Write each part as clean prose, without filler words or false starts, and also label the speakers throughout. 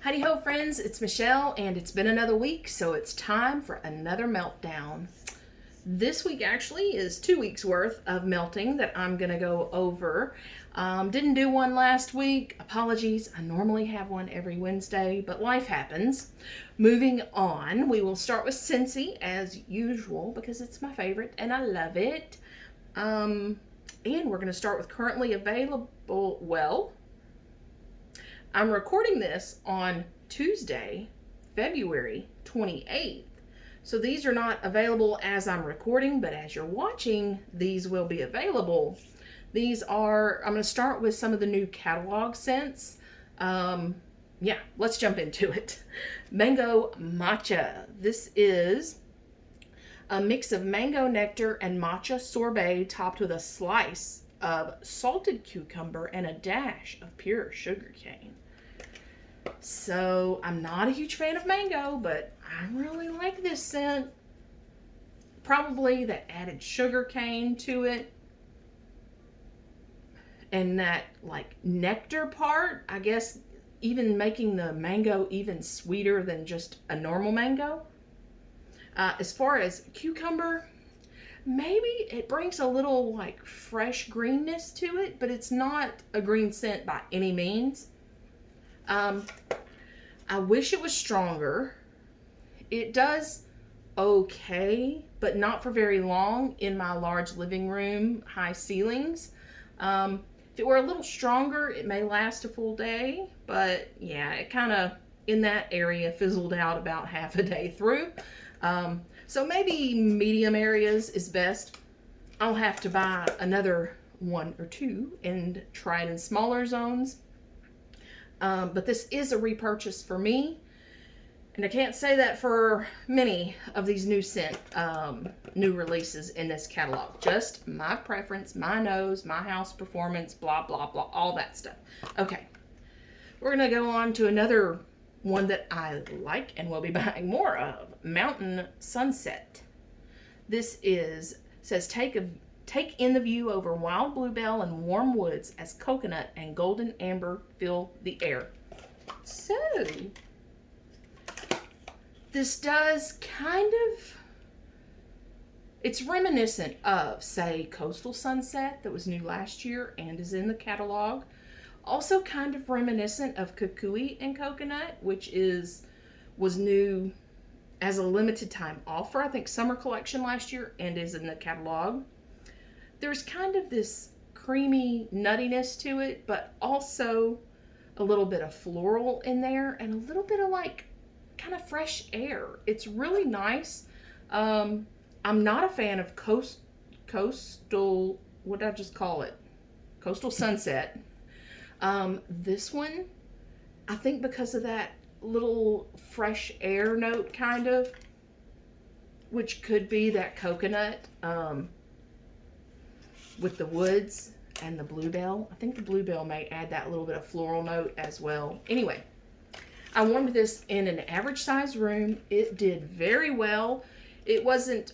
Speaker 1: Howdy ho friends, it's Michelle and it's been another week, so it's time for another meltdown. This week actually is 2 weeks worth of melting that I'm gonna go over. Didn't do one last week, apologies. I normally have one every Wednesday, but life happens. Moving on, we will start with Scentsy as usual because it's my favorite and I love it. And we're gonna start with currently available, I'm recording this on Tuesday, February 28th. So these are not available as I'm recording, but as you're watching, these will be available. These are, I'm going to start with some of the new catalog scents. Yeah, let's jump into it. Mango Matcha. This is a mix of mango nectar and matcha sorbet topped with a slice of salted cucumber and a dash of pure sugar cane. So I'm not a huge fan of mango, but I really like this scent. Probably that added sugar cane to it. And that like nectar part, I guess even making the mango even sweeter than just a normal mango. As far as cucumber, maybe it brings a little like fresh greenness to it, but it's not a green scent by any means. I wish it was stronger. It does okay, but not for very long in my large living room, high ceilings. If it were a little stronger, it may last a full day, but yeah, it kind of in that area fizzled out about half a day through. So maybe medium areas is best. I'll have to buy another one or two and try it in smaller zones. But this is a repurchase for me, and I can't say that for many of these new releases in this catalog. Just my preference, my nose, my house performance, blah, blah, blah, all that stuff. Okay, we're going to go on to another one that I like and will be buying more of, Mountain Sunset. This says take in the view over wild bluebell and warm woods as coconut and golden amber fill the air. So, this does kind of, it's reminiscent of, say, Coastal Sunset that was new last year and is in the catalog. Also kind of reminiscent of Kukui and Coconut, which was new as a limited time offer, I think summer collection last year, and is in the catalog. There's kind of this creamy nuttiness to it, but also a little bit of floral in there and a little bit of like kind of fresh air. It's really nice. I'm not a fan of coastal, what did I just call it? Coastal Sunset. This one, I think because of that little fresh air note kind of, which could be that coconut, with the woods and the bluebell. I think the bluebell may add that little bit of floral note as well. Anyway, I warmed this in an average size room. It did very well. It wasn't,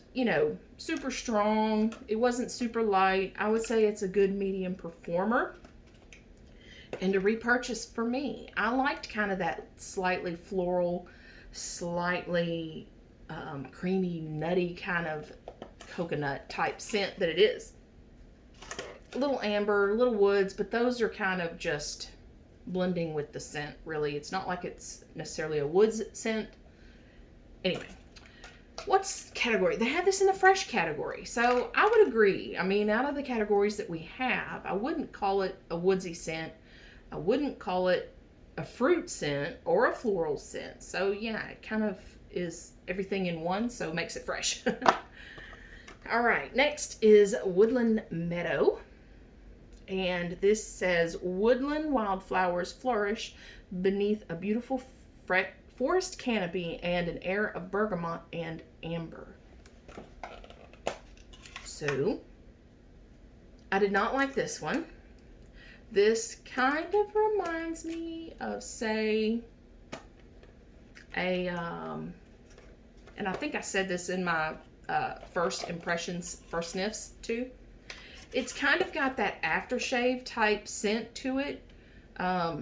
Speaker 1: super strong. It wasn't super light. I would say it's a good medium performer. And a repurchase for me. I liked kind of that slightly floral, slightly creamy, nutty kind of coconut type scent that it is. A little amber, a little woods, but those are kind of just blending with the scent, really. It's not like it's necessarily a woods scent. Anyway, what's category? They had this in the fresh category, so I would agree. I mean, out of the categories that we have, I wouldn't call it a woodsy scent. I wouldn't call it a fruit scent or a floral scent. So yeah, it kind of is everything in one, so it makes it fresh. All right, next is Woodland Meadow. And this says, woodland wildflowers flourish beneath a beautiful forest canopy and an air of bergamot and amber. So, I did not like this one. This kind of reminds me of, say, and I think I said this in my first sniffs too. It's kind of got that aftershave type scent to it.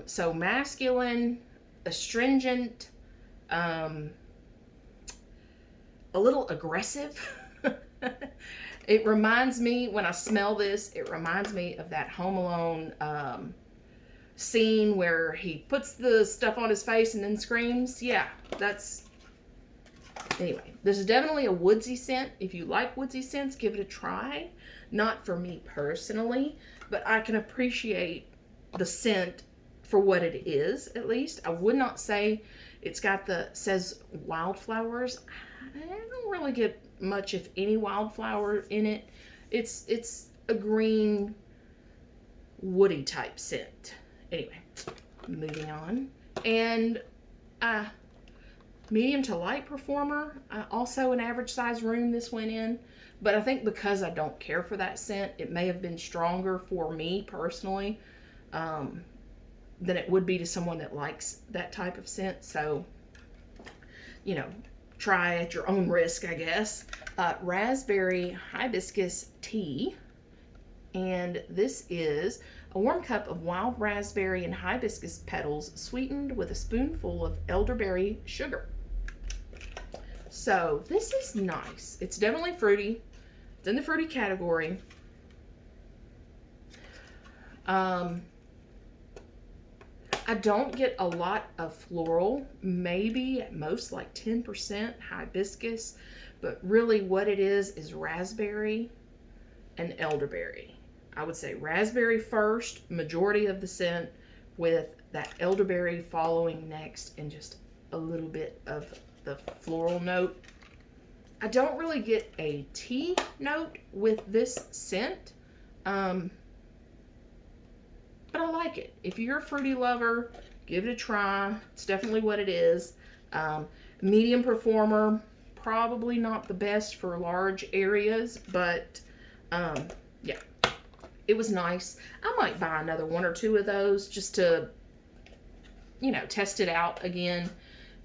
Speaker 1: So masculine, astringent, a little aggressive. It reminds me, when I smell this, it reminds me of that Home Alone scene where he puts the stuff on his face and then screams. Yeah, that's... Anyway, this is definitely a woodsy scent. If you like woodsy scents, give it a try. Not for me personally, but I can appreciate the scent for what it is, at least. I would not say it's got says wildflowers. I don't really get much, if any, wildflower in it. It's a green, woody type scent. Anyway, moving on. And medium to light performer. Also an average size room this went in. But I think because I don't care for that scent, it may have been stronger for me personally than it would be to someone that likes that type of scent. So, you know, try at your own risk, I guess. Raspberry hibiscus tea. And this is a warm cup of wild raspberry and hibiscus petals sweetened with a spoonful of elderberry sugar. So this is nice. It's definitely fruity. It's in the fruity category. I don't get a lot of floral, maybe at most like 10% hibiscus, but really what it is raspberry and elderberry. I would say raspberry first, majority of the scent, with that elderberry following next, and just a little bit of the floral note. I don't really get a tea note with this scent, but I like it. If you're a fruity lover, give it a try. It's definitely what it is. Medium performer, probably not the best for large areas, but yeah, it was nice. I might buy another one or two of those just to, you know, test it out again.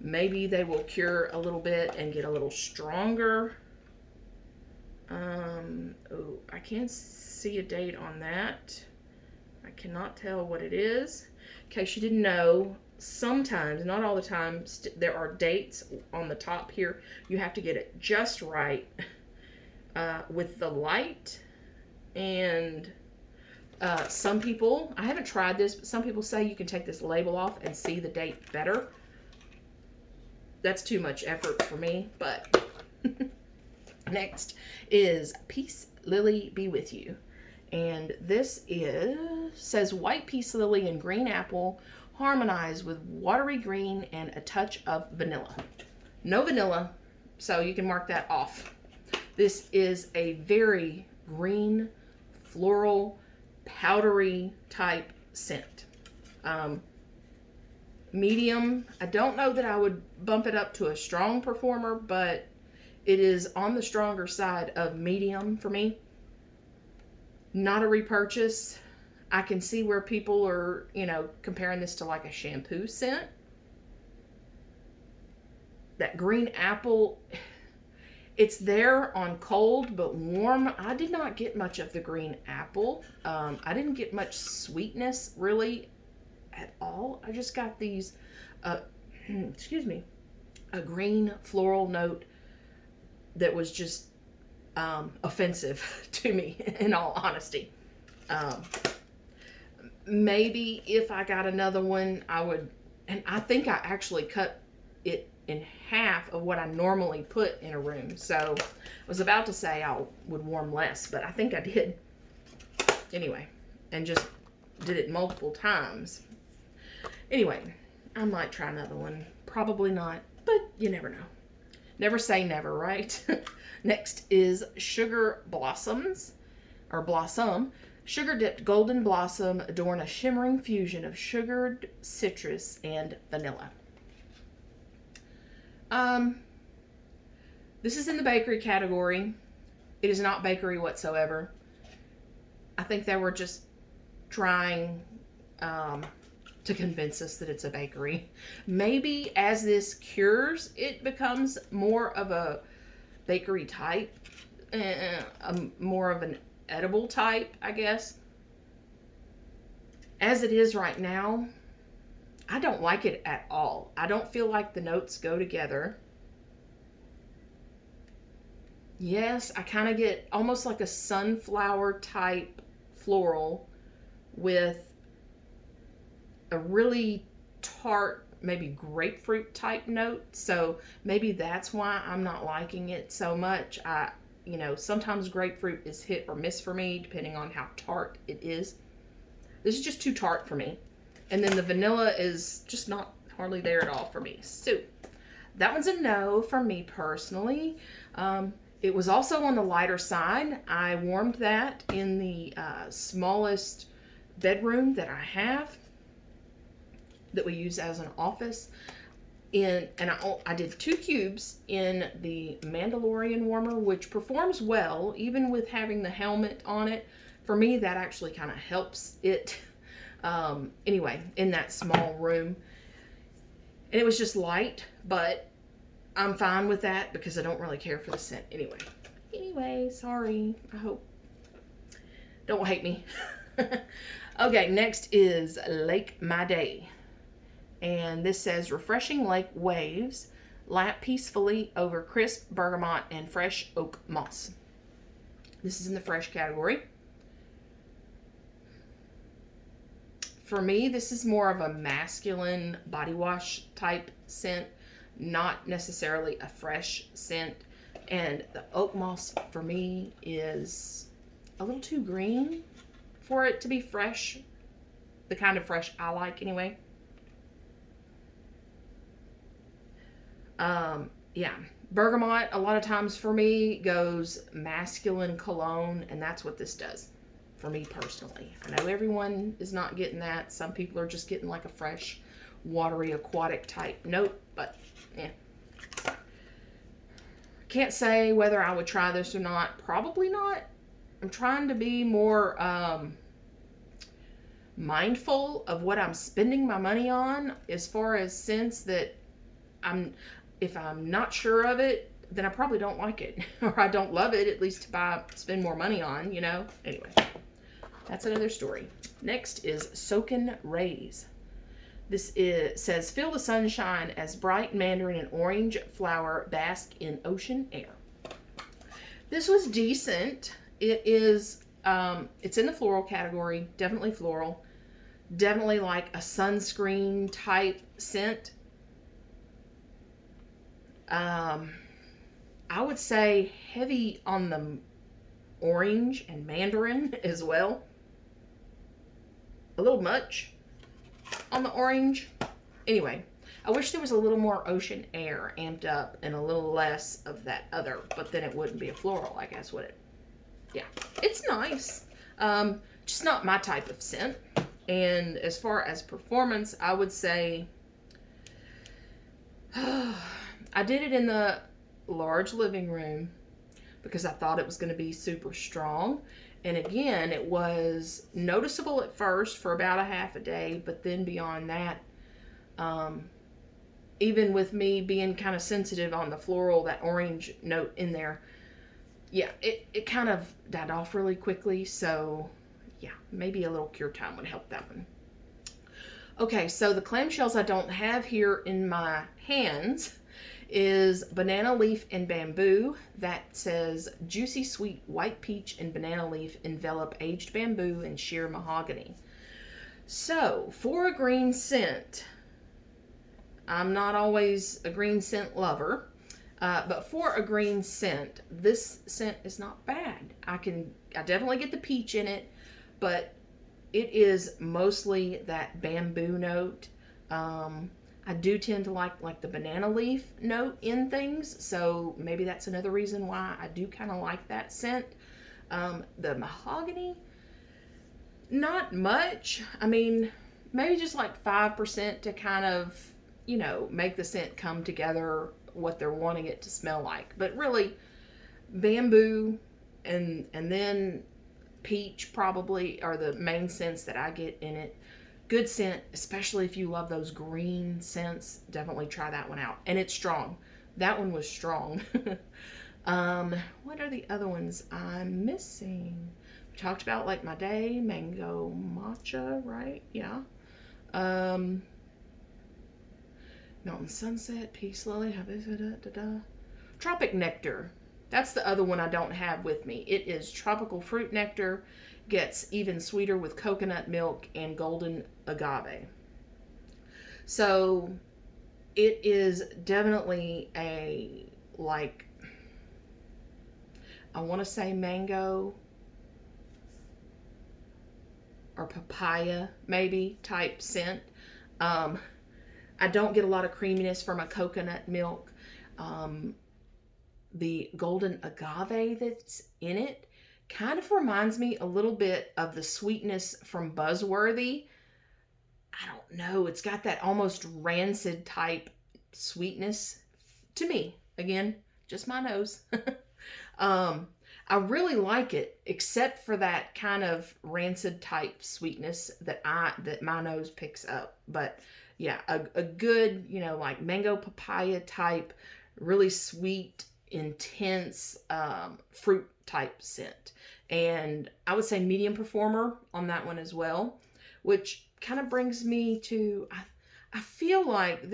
Speaker 1: Maybe they will cure a little bit and get a little stronger. Oh, I can't see a date on that. I cannot tell what it is. In case you didn't know, sometimes, not all the time, there are dates on the top here. You have to get it just right with the light. And some people, I haven't tried this, but some people say you can take this label off and see the date better. That's too much effort for me, but next is Peace Lily Be With You. And this says white peace lily and green apple harmonize with watery green and a touch of vanilla. No vanilla, so you can mark that off. This is a very green, floral, powdery type scent. Medium. I don't know that I would bump it up to a strong performer, but it is on the stronger side of medium for me. Not a repurchase. I can see where people are, you know, comparing this to like a shampoo scent. That green apple, it's there on cold, but warm. I did not get much of the green apple. I didn't get much sweetness really at all. I just got these, excuse me, a green floral note that was just offensive to me, in all honesty. Maybe if I got another one, I would, and I think I actually cut it in half of what I normally put in a room. So I was about to say I would warm less, but I think I did. Anyway, and just did it multiple times. Anyway, I might try another one. Probably not, but you never know. Never say never, right? Next is Sugar Blossoms, or Blossom. Sugar-dipped golden blossom adorn a shimmering fusion of sugared citrus and vanilla. This is in the bakery category. It is not bakery whatsoever. I think they were just trying to convince us that it's a bakery. Maybe as this cures, it becomes more of a bakery type, more of an edible type, I guess. As it is right now, I don't like it at all. I don't feel like the notes go together. Yes, I kind of get almost like a sunflower type floral with a really tart, maybe grapefruit type note. So maybe that's why I'm not liking it so much. Sometimes grapefruit is hit or miss for me depending on how tart it is. This is just too tart for me. And then the vanilla is just not hardly there at all for me. So that one's a no for me personally. It was also on the lighter side. I warmed that in the smallest bedroom that I have that we use as an office. I did 2 cubes in the Mandalorian warmer, which performs well even with having the helmet on it. For me, that actually kind of helps it. Anyway, in that small room. And it was just light, but I'm fine with that because I don't really care for the scent anyway. Sorry. I hope. Don't hate me. Okay, next is Lake My Day. And this says, refreshing lake waves lap peacefully over crisp bergamot and fresh oak moss. This is in the fresh category. For me, this is more of a masculine body wash type scent, not necessarily a fresh scent. And the oak moss for me is a little too green for it to be fresh, the kind of fresh I like anyway. Yeah, bergamot a lot of times for me goes masculine cologne, and that's what this does for me personally. I know everyone is not getting that. Some people are just getting like a fresh, watery, aquatic type note, but yeah. Can't say whether I would try this or not. Probably not. I'm trying to be more mindful of what I'm spending my money on as far as scents that if I'm not sure of it, then I probably don't like it. Or I don't love it, at least to spend more money on, Anyway, that's another story. Next is Soakin' Rays. Says, feel the sunshine as bright mandarin and orange flower bask in ocean air. This was decent. It is, it's in the floral category, definitely floral. Definitely like a sunscreen type scent. I would say heavy on the orange and mandarin as well. A little much on the orange. Anyway, I wish there was a little more ocean air amped up and a little less of that other, but then it wouldn't be a floral, I guess, would it? Yeah, it's nice. Just not my type of scent. And as far as performance, I would say I did it in the large living room because I thought it was going to be super strong. And again, it was noticeable at first for about a half a day, but then beyond that, even with me being kind of sensitive on the floral, that orange note in there, yeah, it kind of died off really quickly. So yeah, maybe a little cure time would help that one. Okay, so the clamshells I don't have here in my hands is banana leaf and bamboo. That says juicy sweet white peach and banana leaf envelop aged bamboo and sheer mahogany. So for a green scent, I'm not always a green scent lover, but for a green scent, this scent is not bad. I definitely get the peach in it, but it is mostly that bamboo note. I do tend to like the banana leaf note in things, so maybe that's another reason why I do kind of like that scent. The mahogany, not much. I mean, maybe just like 5% to kind of, make the scent come together what they're wanting it to smell like. But really, bamboo and then peach probably are the main scents that I get in it. Good scent, especially if you love those green scents. Definitely try that one out. And it's strong. That one was strong. What are the other ones I'm missing? We talked about Like My Day, mango matcha, right? Yeah. Mountain Sunset, Peace Lily, Tropic Nectar. That's the other one I don't have with me. It is tropical fruit nectar, gets even sweeter with coconut milk and golden agave. So it is definitely a, like, I want to say mango or papaya maybe type scent. I don't get a lot of creaminess from a coconut milk. The golden agave that's in it kind of reminds me a little bit of the sweetness from Buzzworthy. I don't know. It's got that almost rancid type sweetness to me. Again, just my nose. I really like it, except for that kind of rancid type sweetness that my nose picks up. But yeah, a good, like mango papaya type, really sweet, intense fruit type scent. And I would say medium performer on that one as well, which kind of brings me to, I feel like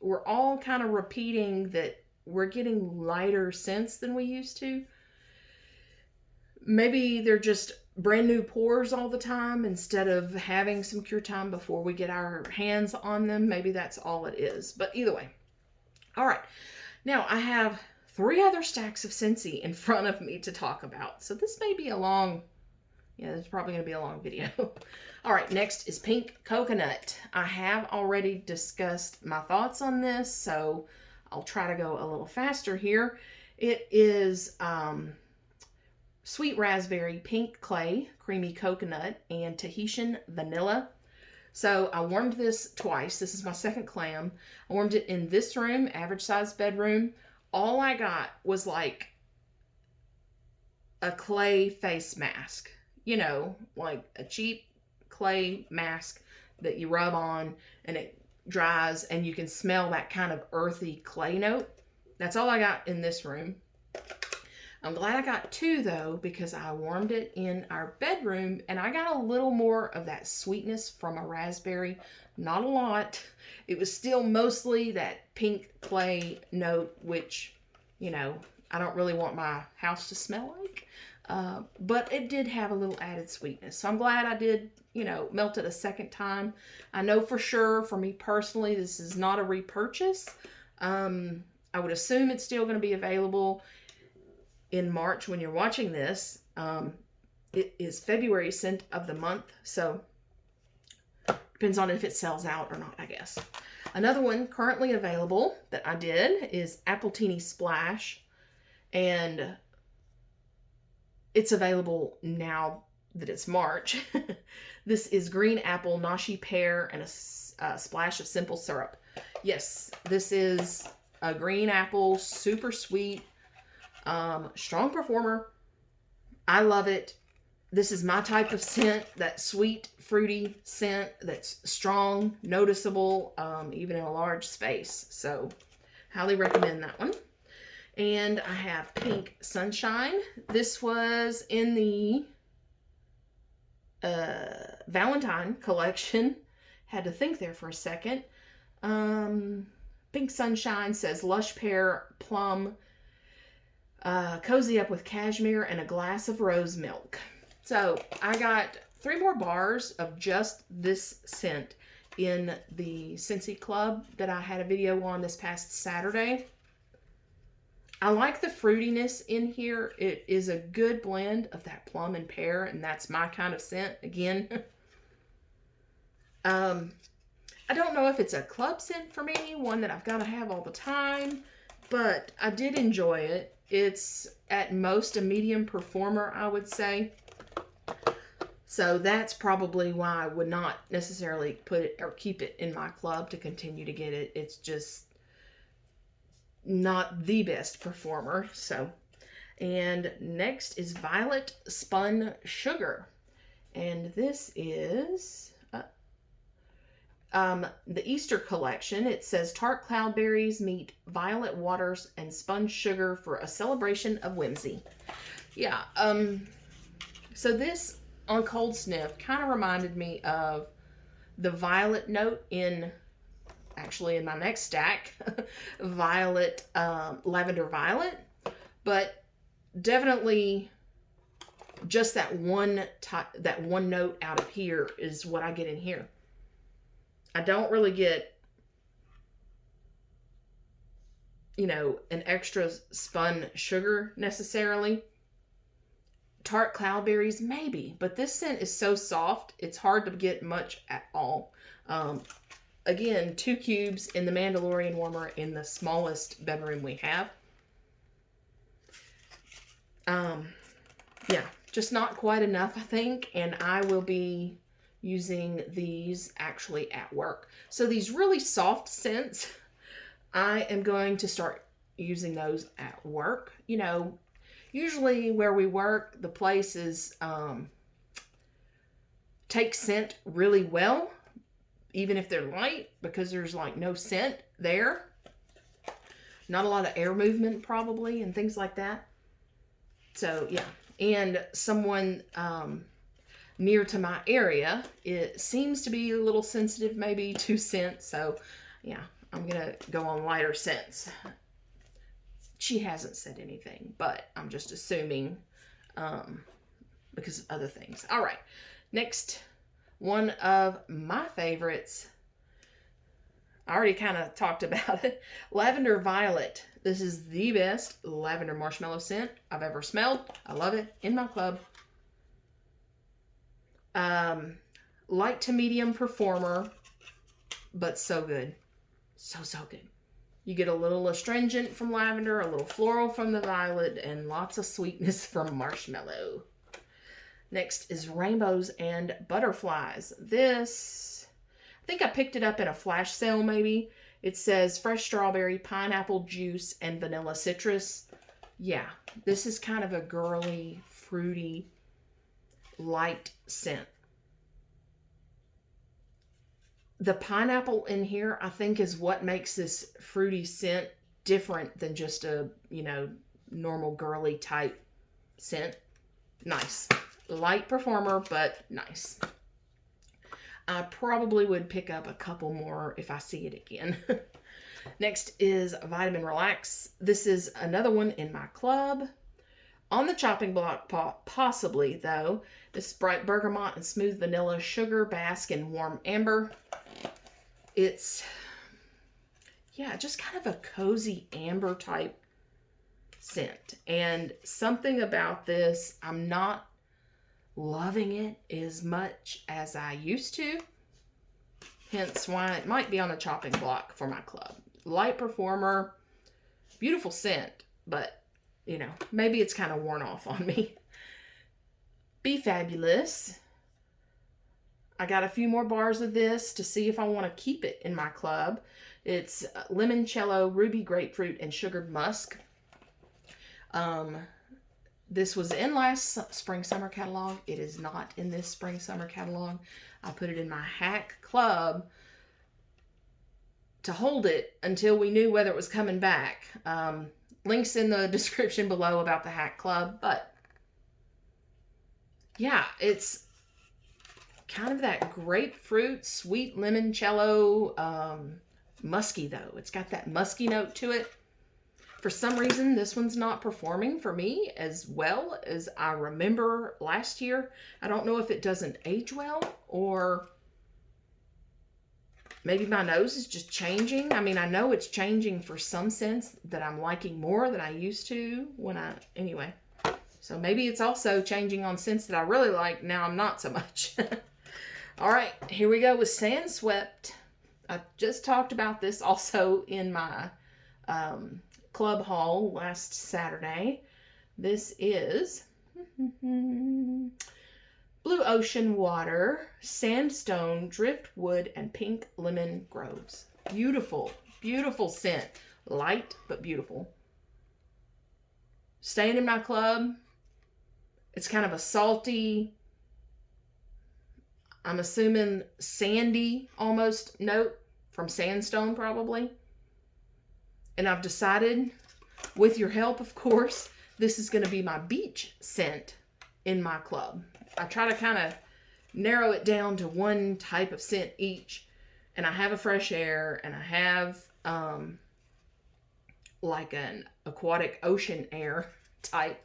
Speaker 1: we're all kind of repeating that we're getting lighter scents than we used to. Maybe they're just brand new pours all the time instead of having some cure time before we get our hands on them. Maybe that's all it is. But either way. All right. Now I have 3 other stacks of Scentsy in front of me to talk about. So this may be it's probably going to be a long video. All right. Next is Pink Coconut. I have already discussed my thoughts on this, so I'll try to go a little faster here. It is sweet raspberry, pink clay, creamy coconut, and Tahitian vanilla. So I warmed this twice. This is my second clam. I warmed it in this room, average size bedroom. All I got was like a clay face mask. Like a cheap clay mask that you rub on and it dries and you can smell that kind of earthy clay note. That's all I got in this room. I'm glad I got 2 though, because I warmed it in our bedroom and I got a little more of that sweetness from a raspberry. Not a lot. It was still mostly that pink clay note, which, I don't really want my house to smell like. But it did have a little added sweetness. So I'm glad I did, melt it a second time. I know for sure, for me personally, this is not a repurchase. I would assume it's still going to be available in March when you're watching this. It is February scent of the month, so depends on if it sells out or not, I guess. Another one currently available that I did is Appletini Splash, and it's available now that it's March. This is green apple, nashi pear, and a splash of simple syrup. Yes, this is a green apple, super sweet, strong performer. I love it. This is my type of scent, that sweet, fruity scent that's strong, noticeable, even in a large space. So, highly recommend that one. And I have Pink Sunshine. This was in the Valentine collection. Had to think there for a second. Pink Sunshine says lush pear, plum, cozy up with cashmere, and a glass of rose milk. So I got 3 more bars of just this scent in the Scentsy Club that I had a video on this past Saturday. I like the fruitiness in here. It is a good blend of that plum and pear, and that's my kind of scent again. I don't know if it's a club scent for me, one that I've got to have all the time, but I did enjoy it. It's at most a medium performer, I would say. So that's probably why I would not necessarily put it or keep it in my club to continue to get it. It's just not the best performer. So, and next is Violet Spun Sugar. And this is the Easter collection. It says tart cloudberries meet violet waters and spun sugar for a celebration of whimsy. Yeah. So this on cold sniff kind of reminded me of the violet note in actually in my next stack, violet, lavender violet, but definitely just that one note out of here is what I get in here. I don't really get, you know, an extra spun sugar necessarily. Tart cloudberries, maybe, but this scent is so soft, it's hard to get much at all. Again, 2 cubes in the Mandalorian warmer in the smallest bedroom we have. Yeah, just not quite enough, I think, and I will be using these actually at work. So these really soft scents, I am going to start using those at work. You know, usually where we work, the place is take scent really well, even if they're light, because there's like no scent there. Not a lot of air movement probably and things like that. So yeah, and someone near to my area, it seems to be a little sensitive maybe to scent. So yeah, I'm gonna go on lighter scents. She hasn't said anything, but I'm just assuming because of other things. All right, next, one of my favorites. I already kind of talked about it. Lavender Violet. This is the best lavender marshmallow scent I've ever smelled. I love it. In my club. Light to medium performer, but so good. So good. You get a little astringent from lavender, a little floral from the violet, and lots of sweetness from marshmallow. Next is Rainbows and Butterflies. This, I think I picked it up in a flash sale maybe. It says fresh strawberry, pineapple juice, and vanilla citrus. Yeah, this is kind of a girly, fruity, light scent. The pineapple in here, I think, is what makes this fruity scent different than just a, you know, normal girly type scent. Nice. Light performer, but nice. I probably would pick up a couple more if I see it again. Next is Vitamin Relax. This is another one in my club. On the chopping block, possibly, though. This bright bergamot and smooth vanilla sugar bask in warm amber. It's, yeah, just kind of a cozy amber type scent. And something about this, I'm not loving it as much as I used to. Hence why it might be on the chopping block for my club. Light performer, beautiful scent, but, you know, maybe it's kind of worn off on me. Be Fabulous. I got a few more bars of this to see if I want to keep it in my club. It's limoncello, ruby grapefruit, and sugared musk. This was in last spring-summer catalog. It is not in this spring-summer catalog. I put it in my hack club to hold it until we knew whether it was coming back. Links in the description below about the hack club. But yeah, it's kind of that grapefruit, sweet limoncello, musky though. It's got that musky note to it. For some reason, this one's not performing for me as well as I remember last year. I don't know if it doesn't age well or maybe my nose is just changing. I mean, I know it's changing for some scents that I'm liking more than I used to anyway. So maybe it's also changing on scents that I really like. Now I'm not so much. All right, here we go with Sand Swept. I just talked about this also in my club haul last Saturday. This is Blue Ocean Water, Sandstone, Driftwood, and Pink Lemon Groves. Beautiful, beautiful scent. Light, but beautiful. Staying in my club. It's kind of a salty, I'm assuming sandy almost note from Sandstone probably. And I've decided, with your help of course, this is going to be my beach scent in my club. I try to kind of narrow it down to one type of scent each And I have a fresh air, and I have like an aquatic ocean air type.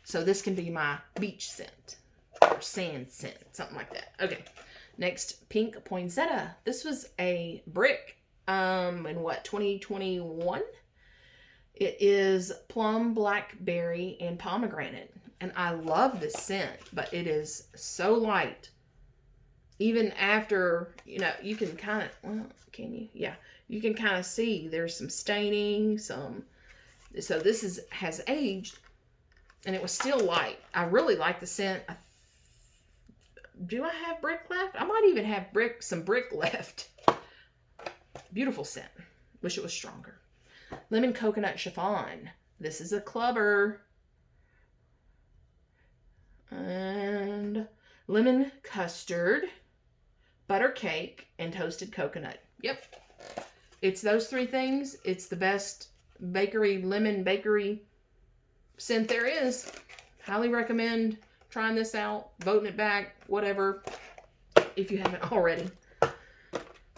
Speaker 1: So this can be my beach scent or sand scent, something like that. Okay. Next, Pink Poinsettia. This was a brick in what, 2021? It is plum, blackberry, and pomegranate. And I love this scent, but it is so light. Even after, you can kind of, well, can you? Yeah. You can kind of see there's some staining, so this has aged, and it was still light. I really like the scent. Do I have brick left? I might even have some brick left. Beautiful scent. Wish it was stronger. Lemon Coconut Chiffon. This is a clubber. And lemon custard, butter cake, and toasted coconut. Yep. It's those three things. It's the best lemon bakery scent there is. Highly recommend trying this out, voting it back, whatever, if you haven't already.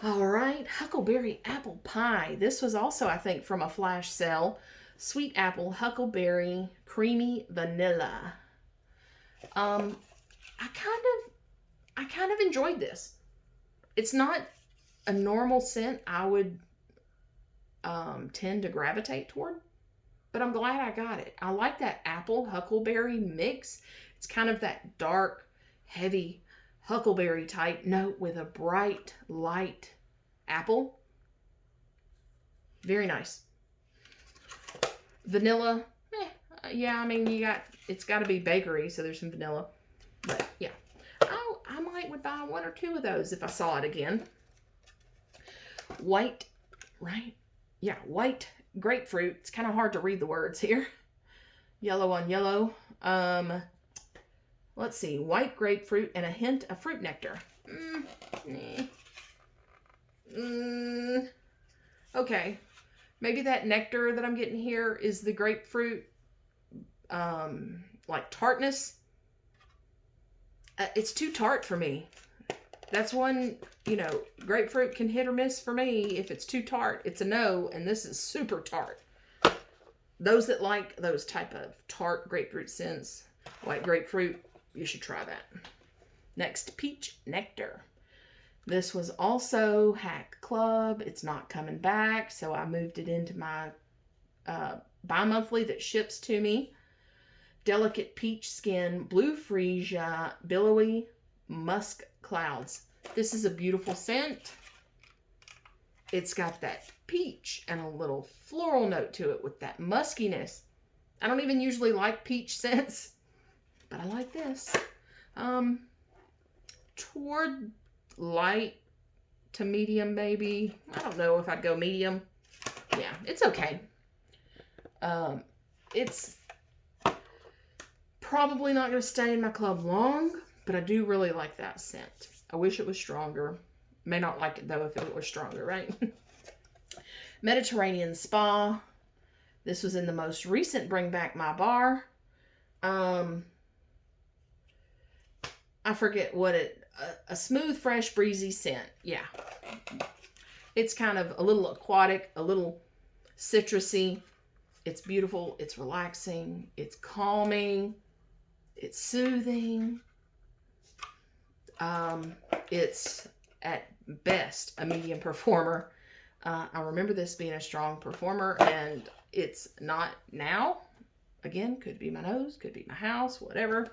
Speaker 1: All right, Huckleberry Apple Pie. This was also, I think, from a flash sale. Sweet apple, huckleberry, creamy vanilla. I kind of enjoyed this. It's not a normal scent I would tend to gravitate toward, but I'm glad I got it. I like that apple huckleberry mix. It's kind of that dark, heavy huckleberry type note with a bright, light apple. Very nice. Vanilla, yeah, I mean, it's got to be bakery, so there's some vanilla. But yeah, I would buy one or two of those if I saw it again. White, right? Yeah, white grapefruit. It's kind of hard to read the words here. Yellow on yellow. Let's see. White grapefruit and a hint of fruit nectar. Okay. Maybe that nectar that I'm getting here is the grapefruit, like tartness. It's too tart for me. That's one, grapefruit can hit or miss for me. If it's too tart, it's a no, and this is super tart. Those that like those type of tart grapefruit scents, white grapefruit, you should try that. Next, Peach Nectar. This was also Hack Club. It's not coming back, so I moved it into my bi-monthly that ships to me. Delicate Peach Skin, Blue Freesia, Billowy Musk Clouds. This is a beautiful scent. It's got that peach and a little floral note to it with that muskiness. I don't even usually like peach scents, but I like this. Toward light to medium, maybe. I don't know if I'd go medium. Yeah, it's okay. It's probably not going to stay in my club long, but I do really like that scent. I wish it was stronger. May not like it, though, if it was stronger, right? Mediterranean Spa. This was in the most recent Bring Back My Bar. I forget what a smooth, fresh, breezy scent. Yeah. It's kind of a little aquatic, a little citrusy. It's beautiful. It's relaxing. It's calming. It's soothing. It's at best a medium performer. I remember this being a strong performer, and it's not now. Again, could be my nose, could be my house, whatever.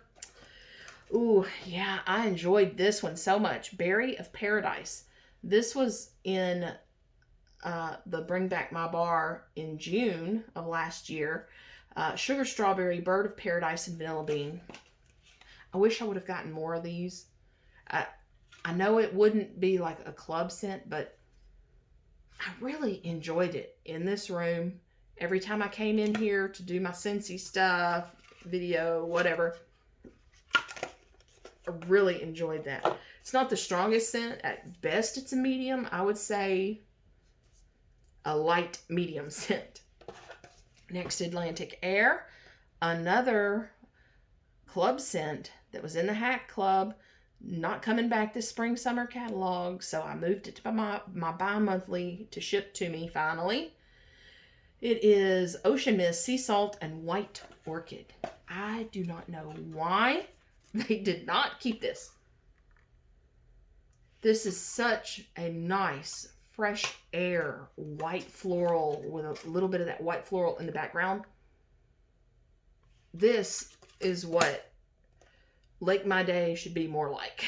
Speaker 1: Ooh, yeah, I enjoyed this one so much. Berry of Paradise. This was in the Bring Back My Bar in June of last year. Sugar Strawberry, Bird of Paradise, and Vanilla Bean. I wish I would have gotten more of these. I know it wouldn't be like a club scent, but I really enjoyed it in this room. Every time I came in here to do my Scentsy stuff, video, whatever, I really enjoyed that. It's not the strongest scent. At best, it's a medium. I would say a light medium scent. Next, Atlantic Air. Another club scent that was in the Hack Club. Not coming back this spring summer catalog, so I moved it to my bi-monthly to ship to me finally. It is Ocean Mist, Sea Salt, and White Orchid. I do not know why they did not keep this. This is such a nice, fresh air, white floral with a little bit of that white floral in the background. This is what Lake My Day should be more like.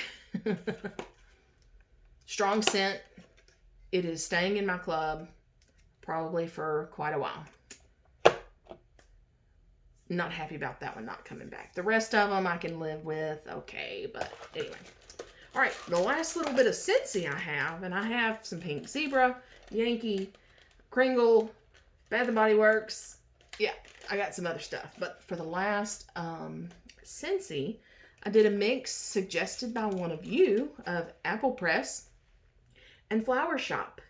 Speaker 1: Strong scent. It is staying in my club probably for quite a while. Not happy about that one not coming back. The rest of them I can live with. Okay, but anyway. All right, the last little bit of Scentsy I have, and I have some Pink Zebra, Yankee, Kringle, Bath & Body Works. Yeah, I got some other stuff. But for the last Scentsy, I did a mix suggested by one of you of Apple Press and Flower Shop.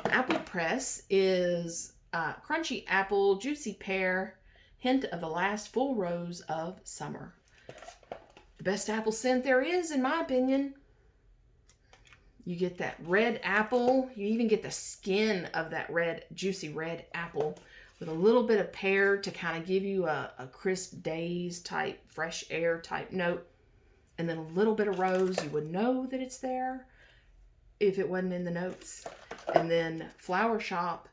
Speaker 1: Apple Press is crunchy apple, juicy pear, hint of the last full rose of summer. The best apple scent there is, in my opinion. You get that red apple. You even get the skin of that red, juicy red apple with a little bit of pear to kind of give you a crisp days type, fresh air type note. And then a little bit of rose. You would know that it's there if it wasn't in the notes. And then Flower Shop,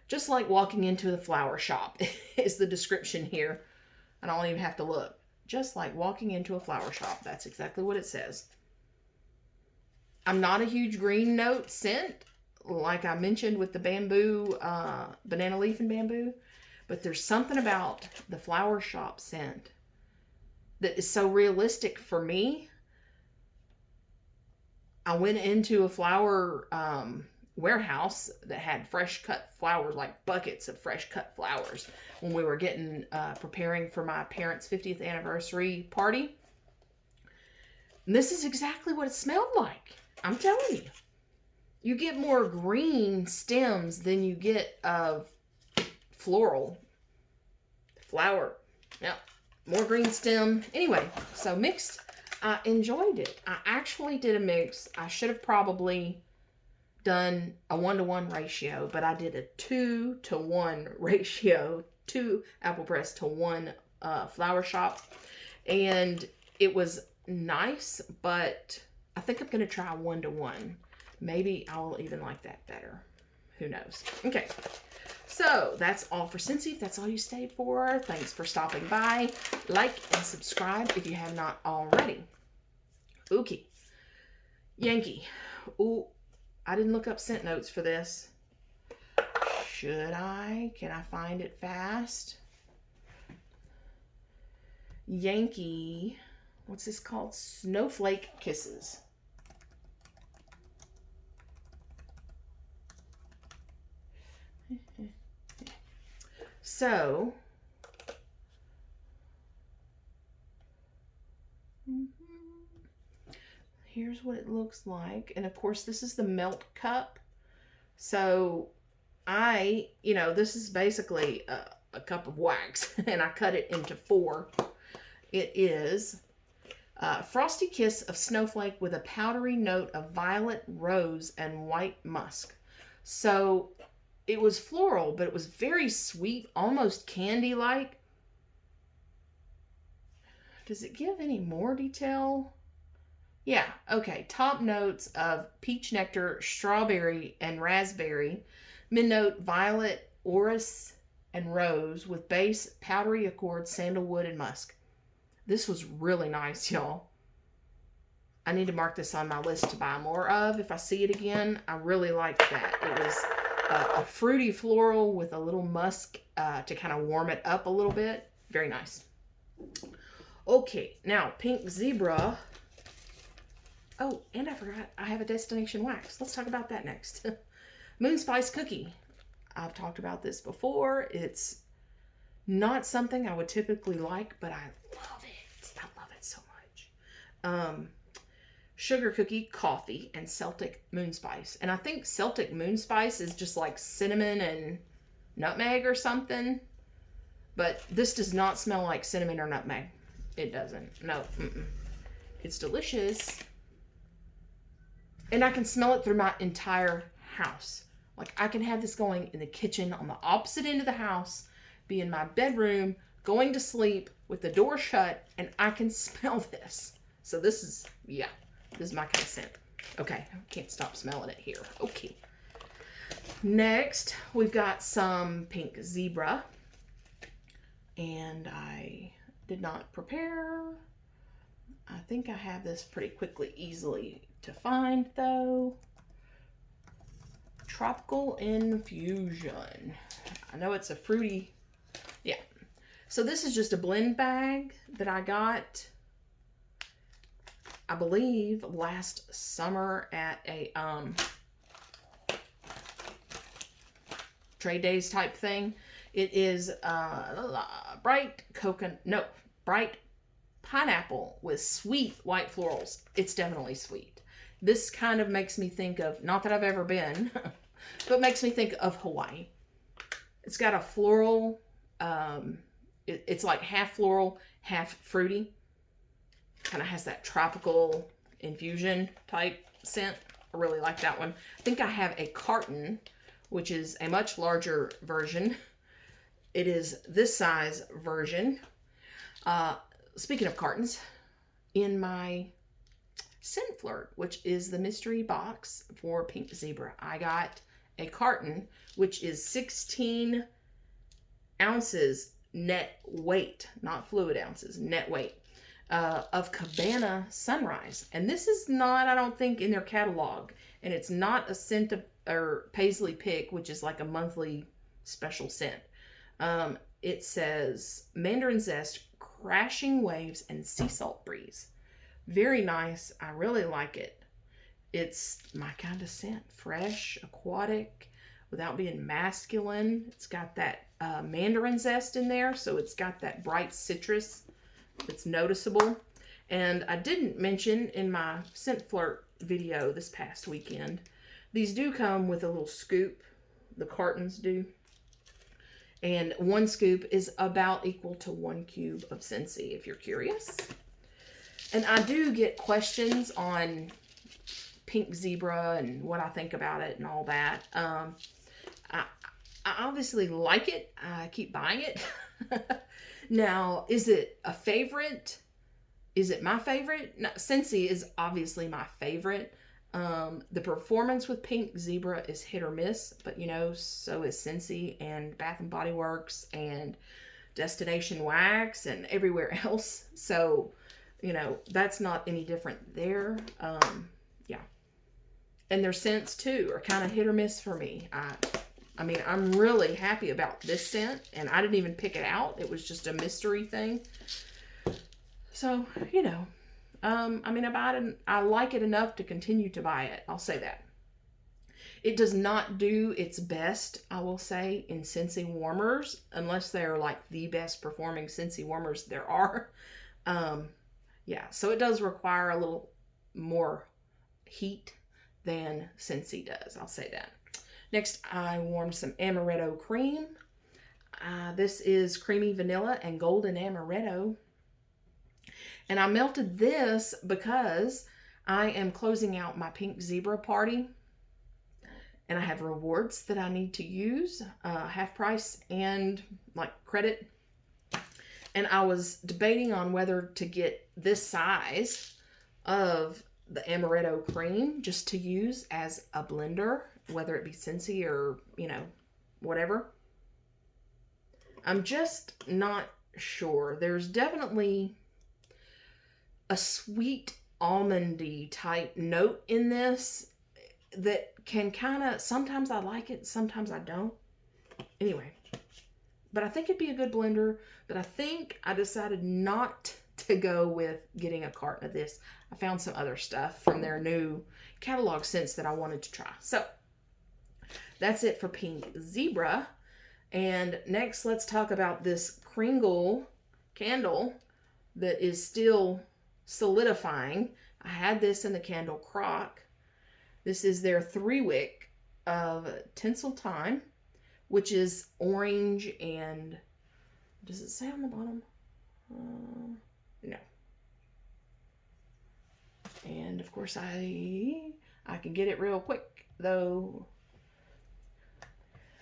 Speaker 1: just like walking into the flower shop is the description here. I don't even have to look. Just like walking into a flower shop. That's exactly what it says. I'm not a huge green note scent, like I mentioned with the bamboo, banana leaf and bamboo. But there's something about the Flower Shop scent that is so realistic for me. I went into a flower warehouse that had fresh cut flowers, like buckets of fresh cut flowers, when we were getting preparing for my parents' 50th anniversary party. And this is exactly what it smelled like. I'm telling you. You get more green stems than you get of floral flower. Now, more green stem. Anyway, so mixed. I enjoyed it. I actually did a mix. I should have probably done a 1-to-1 ratio, but I did a 2-to-1 ratio, 2 Apple Press to 1 Flower Shop, and it was nice, but I think I'm going to try 1-to-1. Maybe I'll even like that better. Who knows? Okay, so that's all for Scentsy. If that's all you stayed for, thanks for stopping by. Like and subscribe if you have not already. Okay, Yankee. Ooh. I didn't look up scent notes for this. Should I? Can I find it fast? Yankee. What's this called? Snowflake Kisses. So. Here's what it looks like. And of course, this is the melt cup. So this is basically a cup of wax. And I cut it into 4. It is Frosty Kiss of Snowflake with a powdery note of violet, rose, and white musk. So it was floral, but it was very sweet, almost candy-like. Does it give any more detail? Yeah, okay. Top notes of peach nectar, strawberry, and raspberry. Mid-note, violet, orris, and rose with base, powdery accord, sandalwood, and musk. This was really nice, y'all. I need to mark this on my list to buy more of if I see it again. I really liked that. It was a fruity floral with a little musk to kind of warm it up a little bit. Very nice. Okay, now Pink Zebra. Oh, and I forgot, I have a destination wax. Let's talk about that next. Moon Spice Cookie. I've talked about this before. It's not something I would typically like, but I love it. I love it so much. Sugar Cookie, Coffee, and Celtic Moon Spice. And I think Celtic Moon Spice is just like cinnamon and nutmeg or something. But this does not smell like cinnamon or nutmeg. It doesn't. No. It's delicious. And I can smell it through my entire house. Like, I can have this going in the kitchen on the opposite end of the house, be in my bedroom, going to sleep with the door shut, and I can smell this. So this is, yeah, this is my kind of scent. Okay, I can't stop smelling it here. Okay. Next, we've got some pink zebra. And I did not prepare. I think I have this pretty quickly, easily to find though. Tropical Infusion. I know it's a fruity, yeah. So this is just a blend bag that I got, I believe, last summer at a trade days type thing. It is bright pineapple with sweet white florals. It's definitely sweet. This kind of makes me think of, not that I've ever been, but makes me think of Hawaii. It's got a floral, it's like half floral, half fruity. Kind of has that tropical infusion type scent. I really like that one. I think I have a carton, which is a much larger version. It is this size version. Speaking of cartons, in my Scent Flirt, which is the mystery box for Pink Zebra, I got a carton, which is 16 ounces net weight, not fluid ounces, net weight, of Cabana Sunrise. And this is not, I don't think, in their catalog. And it's not a scent of, or Paisley Pick, which is like a monthly special scent. It says Mandarin Zest, Crashing Waves, and Sea Salt Breeze. Very nice. I really like it. It's my kind of scent. Fresh, aquatic, without being masculine. It's got that mandarin zest in there, so it's got that bright citrus that's noticeable. And I didn't mention in my Scent Flirt video this past weekend, these do come with a little scoop. The cartons do. And one scoop is about equal to 1 cube of Scentsy, if you're curious. And I do get questions on Pink Zebra and what I think about it and all that. I obviously like it. I keep buying it. Now, is it a favorite? Is it my favorite? No, Scentsy is obviously my favorite. The performance with Pink Zebra is hit or miss, but you know, so is Scentsy and Bath and Body Works and Destination Wax and everywhere else. So, you know, that's not any different there. Yeah. And their scents too are kind of hit or miss for me. I mean, I'm really happy about this scent, and I didn't even pick it out. It was just a mystery thing. So, you know, I mean, I buy it and I like it enough to continue to buy it. I'll say that. It does not do its best, I will say, in Scentsy warmers, unless they're like the best performing Scentsy warmers there are. Yeah, so it does require a little more heat than Scentsy does. I'll say that. Next, I warmed some amaretto cream. This is creamy vanilla and golden amaretto. And I melted this because I am closing out my Pink Zebra party. And I have rewards that I need to use, half price and like credit. And I was debating on whether to get this size of the amaretto cream just to use as a blender, whether it be Scentsy or, you know, whatever. I'm just not sure. There's definitely a sweet almondy type note in this that can kind of, sometimes I like it, sometimes I don't. Anyway, but I think it'd be a good blender. But I think I decided not to go with getting a carton of this. I found some other stuff from their new catalog scents that I wanted to try. So that's it for Pink Zebra. And next, let's talk about this Kringle candle that is still solidifying. I had this in the candle crock. This is their 3-wick of Tinsel Time, which is orange and, does it say on the bottom? No. And of course I can get it real quick, though.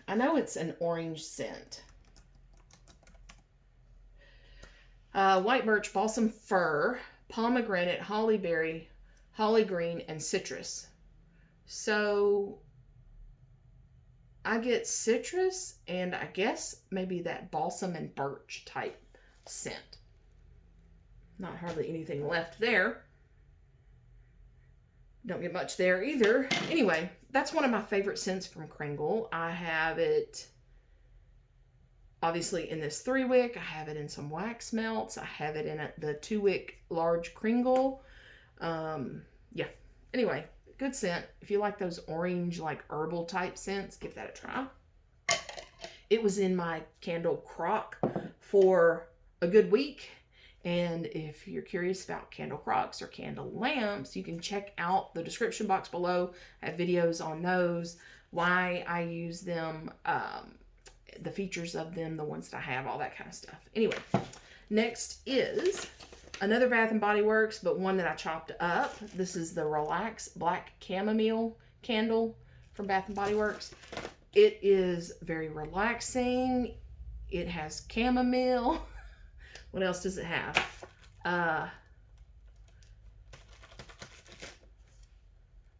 Speaker 1: I know it's an orange scent. White birch, balsam fir, pomegranate, holly berry, holly green, and citrus. So I get citrus and I guess maybe that balsam and birch type scent. Not hardly anything left there. Don't get much there either. Anyway, that's one of my favorite scents from Kringle. I have it obviously in this 3-wick. I have it in some wax melts. I have it in the 2-wick large Kringle. Yeah. Anyway, good scent. If you like those orange, like herbal type scents, give that a try. It was in my candle crock for a good week. And if you're curious about candle crocks or candle lamps, you can check out the description box below. I have videos on those, why I use them, the features of them, the ones that I have, all that kind of stuff. Anyway, next is another Bath & Body Works, but one that I chopped up. This is the Relax Black Chamomile candle from Bath & Body Works. It is very relaxing. It has chamomile. What else does it have? I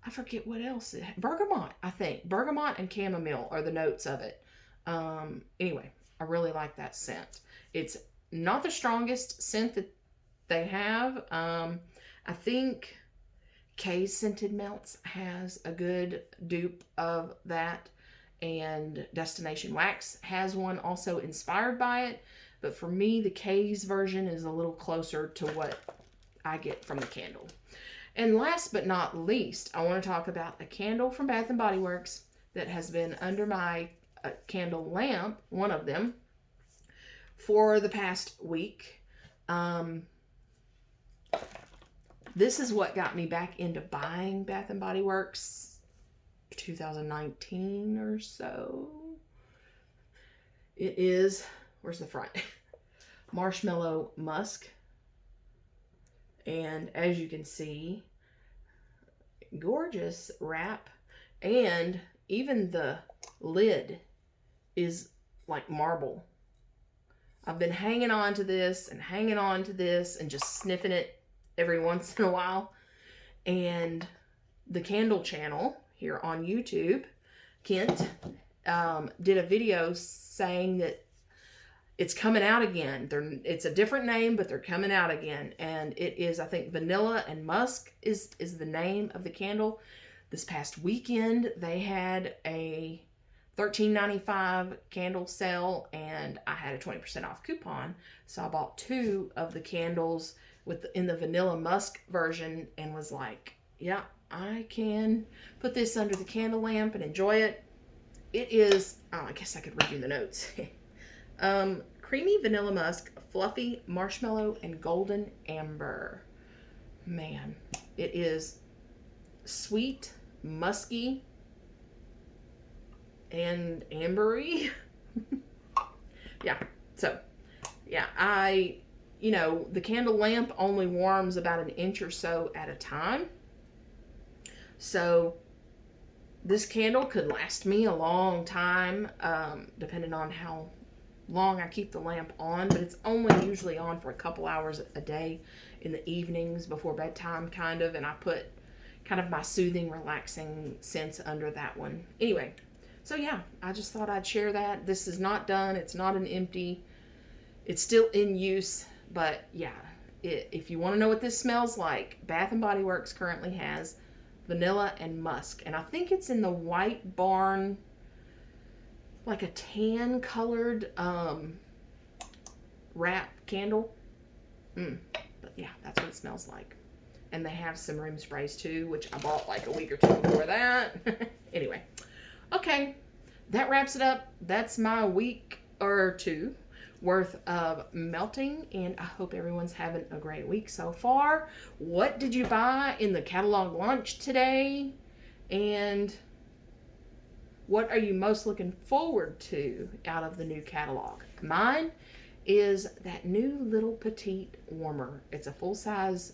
Speaker 1: forget what else it has. Bergamot, I think. Bergamot and chamomile are the notes of it. Anyway, I really like that scent. It's not the strongest scent that they have. I think Kay's Scented Melts has a good dupe of that. And Destination Wax has one also inspired by it. But for me, the Kay's version is a little closer to what I get from the candle. And last but not least, I want to talk about a candle from Bath & Body Works that has been under my candle lamp, one of them, for the past week. This is what got me back into buying Bath & Body Works 2019 or so. It is... Where's the front? Marshmallow Musk. And as you can see, gorgeous wrap. And even the lid is like marble. I've been hanging on to this and hanging on to this and just sniffing it every once in a while. And the Candle Channel here on YouTube, Kent, did a video saying that it's coming out again. It's a different name, but they're coming out again. And it is, I think, Vanilla and Musk is the name of the candle. This past weekend, they had a $13.95 candle sale, and I had a 20% off coupon. So I bought 2 of the candles in the Vanilla Musk version and was like, yeah, I can put this under the candle lamp and enjoy it. It is, I guess I could read you the notes. Creamy vanilla musk, fluffy marshmallow, and golden amber. Man, it is sweet, musky, and ambery. Yeah, so, yeah, the candle lamp only warms about an inch or so at a time. So this candle could last me a long time, depending on how long I keep the lamp on, but it's only usually on for a couple hours a day in the evenings before bedtime, kind of, and I put kind of my soothing, relaxing scents under that one. Anyway, so yeah, I just thought I'd share that. This is not done. It's not an empty. It's still in use, but yeah, if you want to know what this smells like, Bath & Body Works currently has vanilla and musk, and I think it's in the White Barn, like a tan colored wrap candle. But yeah, that's what it smells like. And they have some room sprays too, which I bought like a week or 2 before that. Anyway, okay, that wraps it up. That's my week or 2 worth of melting, and I hope everyone's having a great week so far. What did you buy in the catalog launch today? And what are you most looking forward to out of the new catalog? Mine is that new little petite warmer. It's a full-size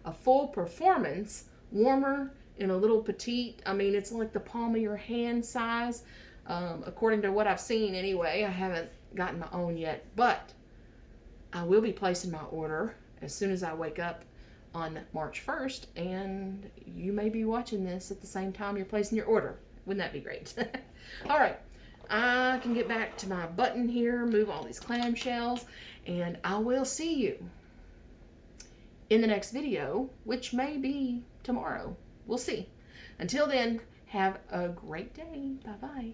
Speaker 1: a full performance, warmer in a little petite. I mean, it's like the palm of your hand size, according to what I've seen anyway. I haven't gotten my own yet, but I will be placing my order as soon as I wake up on March 1st, and you may be watching this at the same time you're placing your order. Wouldn't that be great? All right, I can get back to my button here, move all these clamshells, and I will see you in the next video, which may be tomorrow. We'll see. Until then, have a great day. Bye-bye.